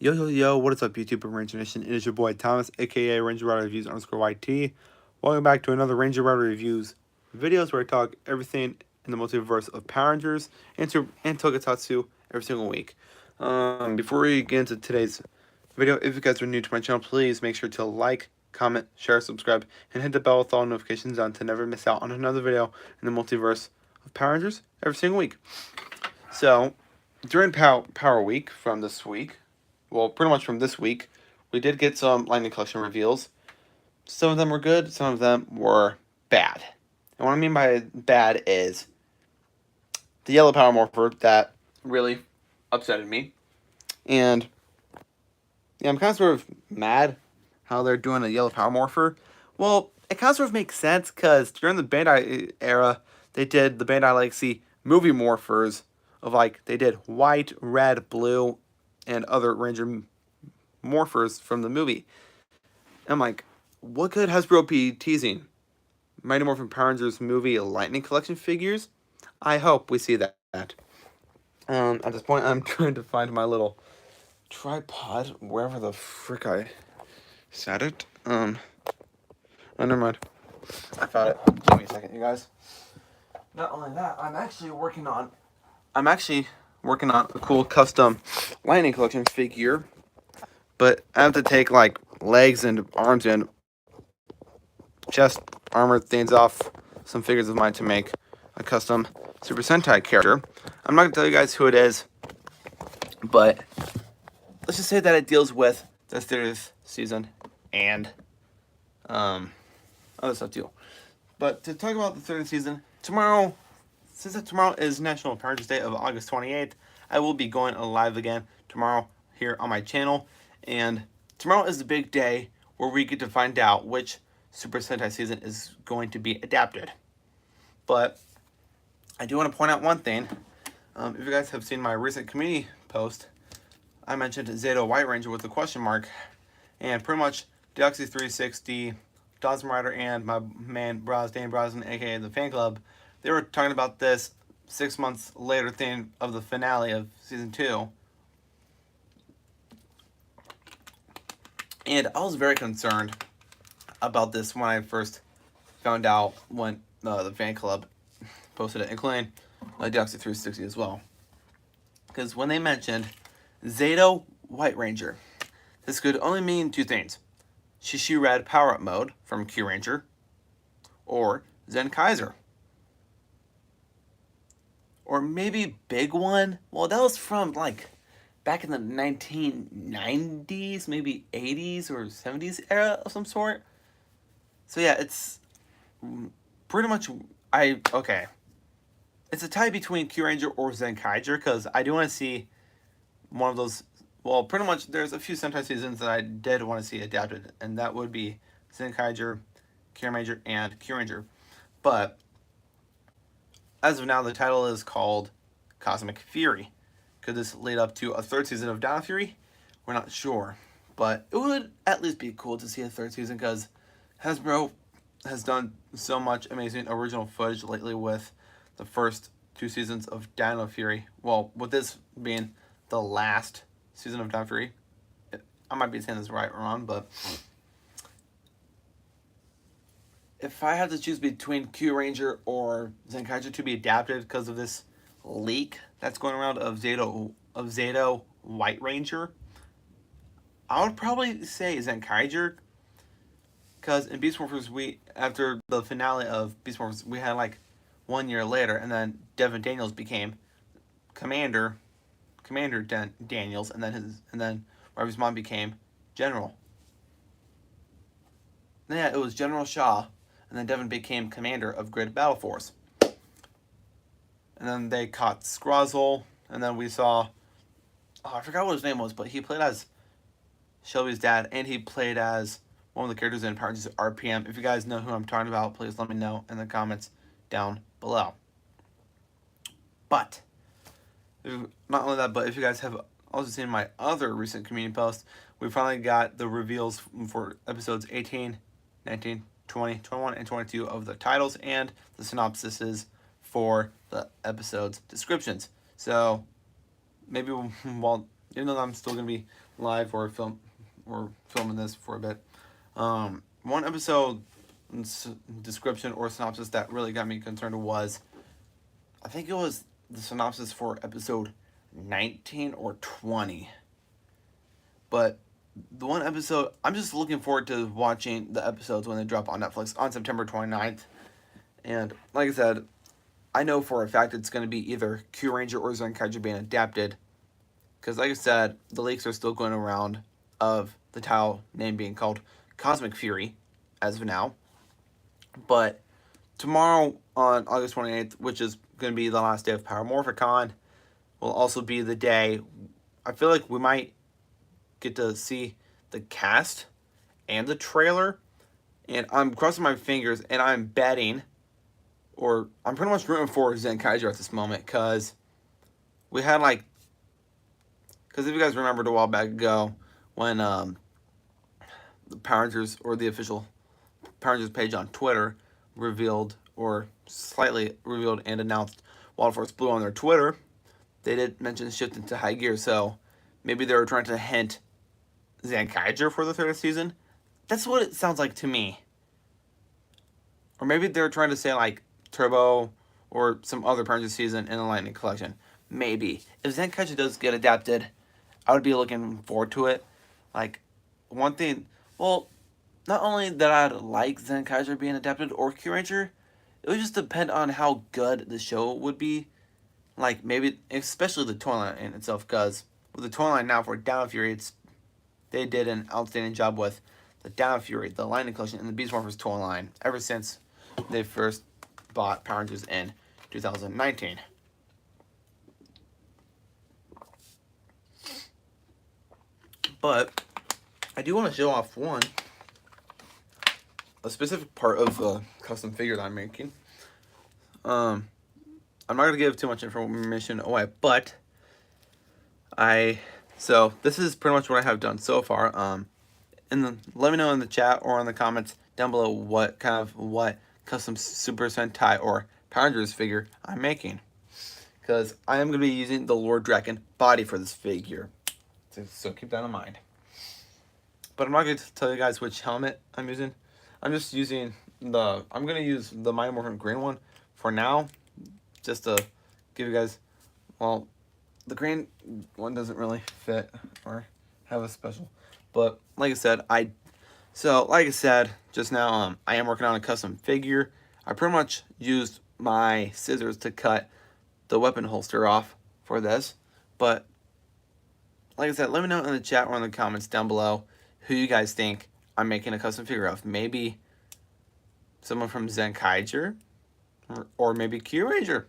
Yo, yo, yo, what is up, YouTube and Ranger Nation? It is your boy Thomas, aka RangerRiderReviews_YT. Welcome back to another Ranger Rider Reviews videos where I talk everything in the multiverse of Power Rangers and Tokusatsu every single week. Before we get into today's video, if you guys are new to my channel, please make sure to like, comment, share, subscribe, and hit the bell with all notifications on to never miss out on another video in the multiverse of Power Rangers every single week. So, during Power Week from this week, well, pretty much from this week, we did get some Lightning Collection reveals. Some of them were good, some of them were bad. And what I mean by bad is the Yellow Power Morpher that really upsetted me. And yeah, I'm kind of sort of mad how they're doing a Yellow Power Morpher. Well, it kind of sort of makes sense because during the Bandai era, they did the Bandai Legacy movie morphers of they did white, red, blue, and other Ranger morphers from the movie. And I'm like, what could Hasbro be teasing? Mighty Morphin Power Rangers movie Lightning Collection figures? I hope we see that. At this point, I'm trying to find my little tripod wherever the frick I set it. Oh, never mind. I found it. Give me a second, you guys. Not only that, I'm actually working on a cool custom Lightning Collection figure, but I have to take legs and arms and chest armor things off some figures of mine to make a custom Super Sentai character. I'm not gonna tell you guys who it is, but let's just say that it deals with the 30th season and other stuff too. But to talk about the 30th season, tomorrow is National Power Rangers Day of August 28th, I will be going live again tomorrow here on my channel. And tomorrow is the big day where we get to find out which Super Sentai season is going to be adapted. But I do want to point out one thing. If you guys have seen my recent community post, I mentioned Zeta White Ranger with a question mark. And pretty much Deoxy 360, Dawson Rider, and my man Dane Brosnan, aka the fan club, they were talking about this 6 months later thing of the finale of season 2. And I was very concerned about this when I first found out when the fan club posted it, including Deoxy 360 as well. Because when they mentioned Zeta White Ranger, this could only mean two things. Shishi Red Power-Up Mode from Q Ranger, or Zen Kaiser. Or maybe Big One. Well, that was from back in the 1990s, maybe 80s or 70s era of some sort. So yeah, it's pretty much okay. It's a tie between Q Ranger or Zen Kaiser because I do want to see one of those. Well, pretty much there's a few Sentai seasons that I did want to see adapted, and that would be Zen Kaiser, Q Ranger, and Q Ranger. But as of now, the title is called Cosmic Fury. Could this lead up to a third season of Dino Fury? We're not sure. But it would at least be cool to see a third season because Hasbro has done so much amazing original footage lately with the first 2 seasons of Dino Fury. Well, with this being the last season of Dino Fury. I might be saying this right or wrong, but if I had to choose between Q Ranger or Zen Kaiser to be adapted because of this leak that's going around of Zeta White Ranger, I would probably say Zen Kaiser. Because in Beast Morphers, after the finale of Beast Morphers, we had 1 year later, and then Devin Daniels became Commander Daniels, and then Ravi's mom became General. Yeah, it was General Shaw, and then Devin became commander of Grid Battle Force. And then they caught Scrozzle, and then we saw, I forgot what his name was, but he played as Shelby's dad, and he played as one of the characters in Power Rangers RPM. If you guys know who I'm talking about, please let me know in the comments down below. But not only that, but if you guys have also seen my other recent community post, we finally got the reveals for episodes 18, 19, 20, 21, and 22 of the titles and the synopsises for the episodes' descriptions. So maybe while even though I'm still gonna be live or filming this for a bit. One episode description or synopsis that really got me concerned was, I think it was the synopsis for episode 19 or 20. But the one episode, I'm just looking forward to watching the episodes when they drop on Netflix on September 29th. And like I said, I know for a fact it's going to be either Kyuranger or Zenkaiger being adapted. Because like I said, the leaks are still going around of the title name being called Cosmic Fury as of now. But tomorrow on August 28th, which is going to be the last day of Paramorphicon, will also be the day I feel like we might get to see the cast and the trailer. And I'm crossing my fingers and I'm betting, or I'm pretty much rooting for Zenkaiger at this moment, because we had because if you guys remembered a while back ago when the Power Rangers, or the official Power Rangers page on Twitter, revealed, or slightly revealed and announced Wild Force Blue on their Twitter, they did mention shifting to high gear, so maybe they were trying to hint Zenkaiger for the third season. That's what it sounds like to me. Or maybe they're trying to say Turbo or some other Power Rangers season in the Lightning Collection. Maybe. If Zenkaiger does get adapted, I would be looking forward to it. One thing, well, not only that I'd like Zenkaiger being adapted or Kyuranger, it would just depend on how good the show would be. Maybe, especially the toy line in itself, because with the toy line now for Down Fury, they did an outstanding job with the Down Fury, the Lightning Collection, and the Beast Morphers toy line ever since they first bought Power Rangers in 2019. But I do want to show off a specific part of a custom figure that I'm making. I'm not going to give too much information away, but so this is pretty much what I have done so far. Let me know in the chat or in the comments down below what custom Super Sentai or Power Rangers figure I'm making, because I am going to be using the Lord Draken body for this figure, so keep that in mind. But I'm not going to tell you guys which helmet I'm using. I'm just using I'm going to use the Mighty Morphin green one for now, just to give you guys, well, the green one doesn't really fit or have a special. But like I said just now, I am working on a custom figure. I pretty much used my scissors to cut the weapon holster off for this. But like I said, let me know in the chat or in the comments down below who you guys think I'm making a custom figure of. Maybe someone from Zenkaiger, or maybe Kyuranger.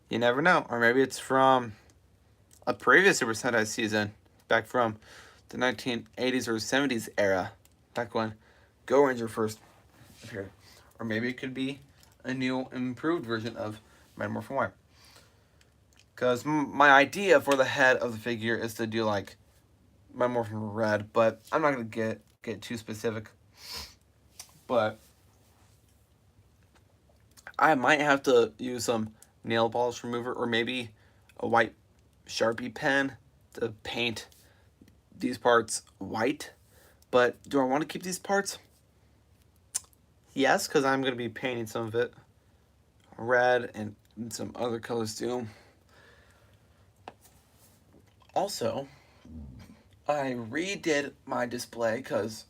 You never know. Or maybe it's from a previous Super Sentai season, back from the 1980s or 70s era, back when Go Ranger first appeared. Or maybe it could be a new, improved version of Mighty Morphin Y. Because my idea for the head of the figure is to do Mighty Morphin Red, but I'm not going to get too specific. But I might have to use some nail polish remover, or maybe a white Sharpie pen to paint these parts white. But do I want to keep these parts? Yes, because I'm going to be painting some of it red and some other colors too. Also, I redid my display because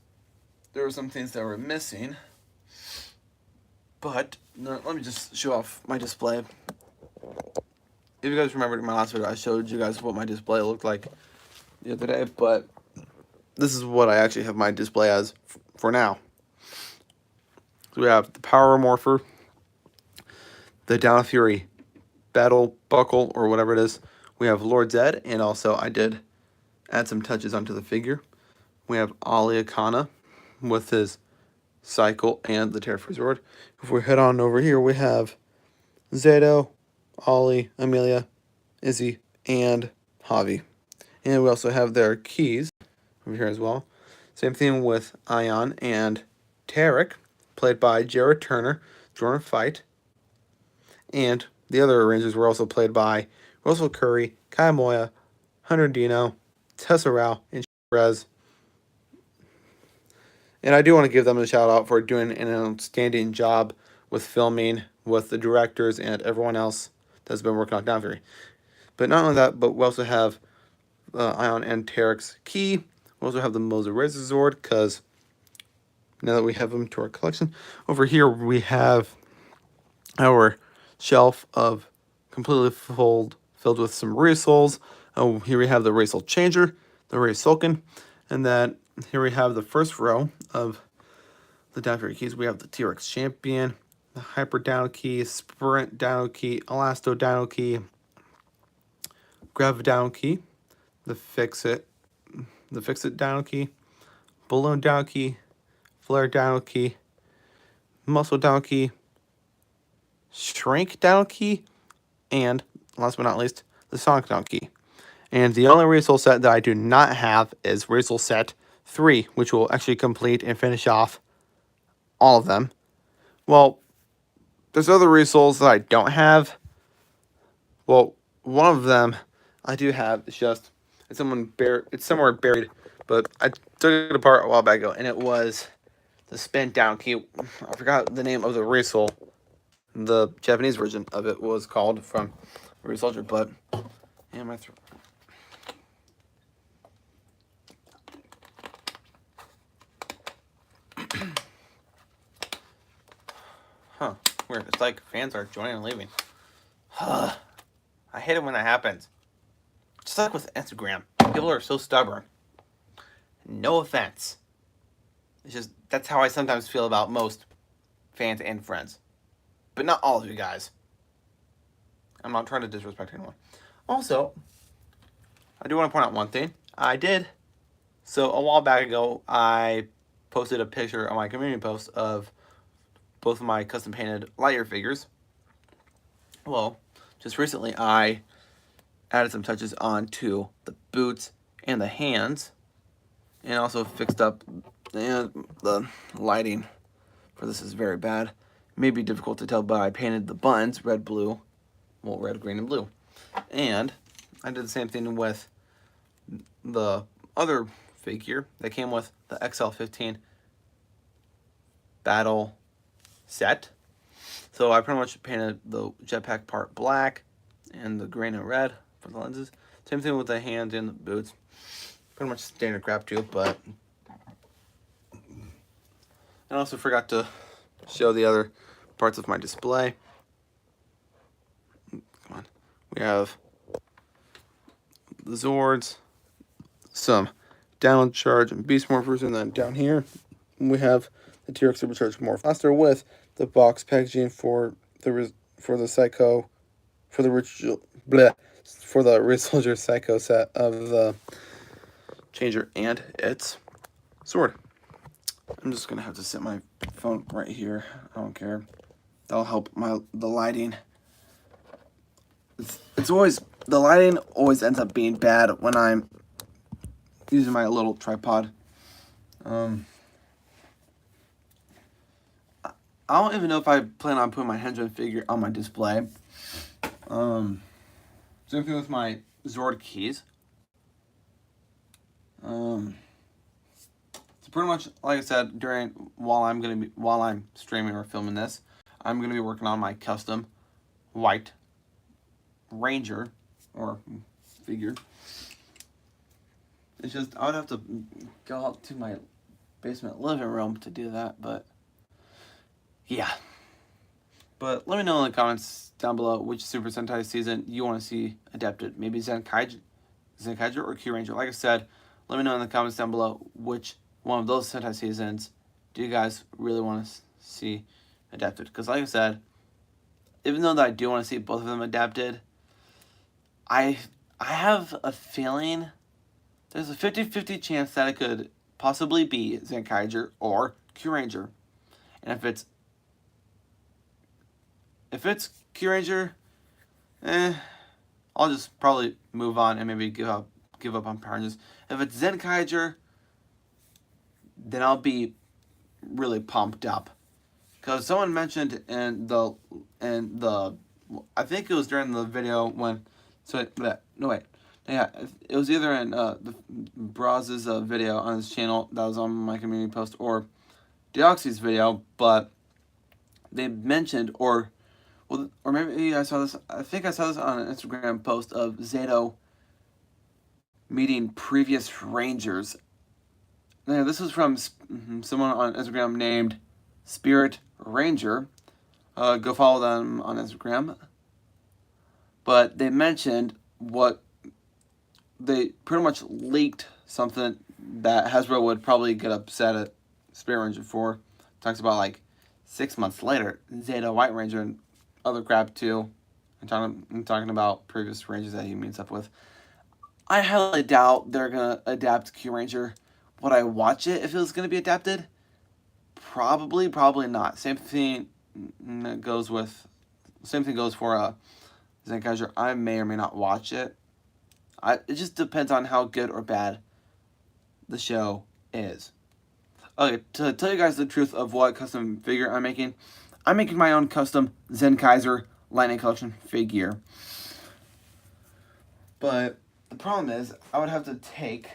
there were some things that were missing. But let me just show off my display. If you guys remember in my last video, I showed you guys what my display looked like the other day, but this is what I actually have my display as for now. So we have the Power Morpher, the Down Fury Battle Buckle, or whatever it is. We have Lord Zed, and also I did add some touches onto the figure. We have Ali Akana with his cycle and the Terrafreeze Sword. If we head on over here, we have Zato, Ollie, Amelia, Izzy, and Javi. And we also have their keys over here as well. Same thing with Ion and Tarek, played by Jared Turner, Jordan Fight. And the other Rangers were also played by Russell Curry, Kai Moya, Hunter Dino, Tessa Rao, and Rez. And I do want to give them a shout out for doing an outstanding job with filming, with the directors and everyone else that's been working on Down Fury. But not only that, but we also have Ion and Tarek's Key. We also have the Moser Razor Zord, because now that we have them to our collection. Over here we have our shelf of completely filled with some Souls. Oh, here we have the Soul Changer, the Sulkin, and then here we have the first row of the Down Fury keys. We have the T-Rex Champion, the Hyper Dino Key, Sprint Dino Key, Elasto Dino Key, Grav Dino Key, the Fix It Dino Key, Balloon Dino Key, Flare Dino Key, Muscle Dino Key, Shrink Dino Key, and last but not least, the Sonic Dino Key. And the only Resoul set that I do not have is Resoul Set 3, which will actually complete and finish off all of them. Well, there's other Resouls that I don't have. Well, one of them I do have. It's somewhere buried, but I took it apart a while back ago, and it was the Spin Down Key. I forgot the name of the Resoul. The Japanese version of it was called from Soldier, but yeah, my throat. Huh, weird. It's like fans are joining and leaving. I hate it when that happens. Just like with Instagram. People are so stubborn. No offense. It's just, that's how I sometimes feel about most fans and friends. But not all of you guys. I'm not trying to disrespect anyone. Also, I do want to point out one thing. So a while back ago, I posted a picture on my community post of both of my custom painted Lightyear figures. Well, just recently I added some touches onto the boots and the hands, and also fixed up the lighting for this is very bad. It may be difficult to tell, but I painted the buttons red, green, and blue. And I did the same thing with the other figure that came with the XL15 battle set. So I pretty much painted the jetpack part black and the green and red for the lenses. Same thing with the hands and the boots. Pretty much standard crap too, but I also forgot to show the other parts of my display. Come on. We have the Zords, some down charge and beast morphers, and then down here we have the T-Rex Supercharged Morph Blaster with the box packaging for the Red Soldier Psycho set of the Changer and its sword. I'm just gonna have to set my phone right here. I don't care. That'll help the lighting. It's always, the lighting always ends up being bad when I'm using my little tripod. I don't even know if I plan on putting my henchman figure on my display. Same thing with my Zord keys. So pretty much, like I said, while I'm streaming or filming this, I'm gonna be working on my custom white Ranger or figure. It's just, I would have to go out to my basement living room to do that, but yeah. But let me know in the comments down below which Super Sentai season you want to see adapted. Maybe Zenkaiger or Kyuranger. Like I said, let me know in the comments down below which one of those Sentai seasons do you guys really want to see adapted. Because like I said, even though that I do want to see both of them adapted, I have a feeling there's a 50-50 chance that it could possibly be Zenkaiger or Kyuranger. And if it's Kyuranger, I'll just probably move on and maybe give up on Power Rangers. If it's Zenkaiger, then I'll be really pumped up. Because someone mentioned in the I think it was during the video when, Yeah, it was either in the Braz's video on his channel that was on my community post, or Deoxy's video, but they mentioned, or maybe I saw this, I think I saw this on an Instagram post of Zato meeting previous Rangers. Now, this was from someone on Instagram named Spirit Ranger. Go follow them on Instagram. But they mentioned what they pretty much leaked something that Hasbro would probably get upset at Spirit Ranger for. Talks about like 6 months later, Zeta White Ranger and other crap too. I'm talking about previous Rangers that he meets up with. I highly doubt they're gonna adapt Q Ranger. Would I watch it if it was gonna be adapted? Probably not. Same thing goes for Zen Kaiser. I may or may not watch it. It just depends on how good or bad the show is. Okay, to tell you guys the truth of what custom figure I'm making my own custom Zen Kaiser Lightning Collection figure. But the problem is, I would have to take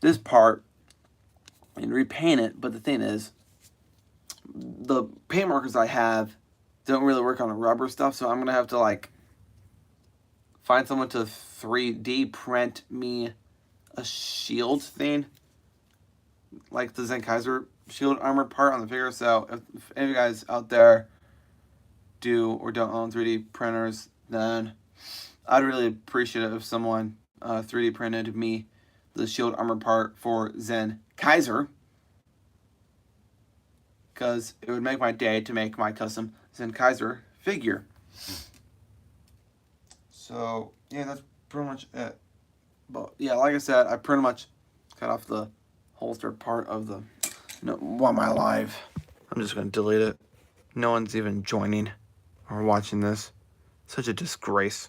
this part and repaint it, but the thing is, the paint markers I have don't really work on the rubber stuff, so I'm going to have to, like, find someone to 3D print me a shield thing, like the Zen Kaiser shield armor part on the figure. So if any of you guys out there do or don't own 3D printers, then I'd really appreciate it if someone 3D printed me the shield armor part for Zen Kaiser, because it would make my day to make my custom Zen Kaiser figure. So yeah, that's pretty much it. But yeah, like I said, I pretty much cut off the holster part of the Want My Live. I'm just gonna delete it. No one's even joining or watching this. Such a disgrace.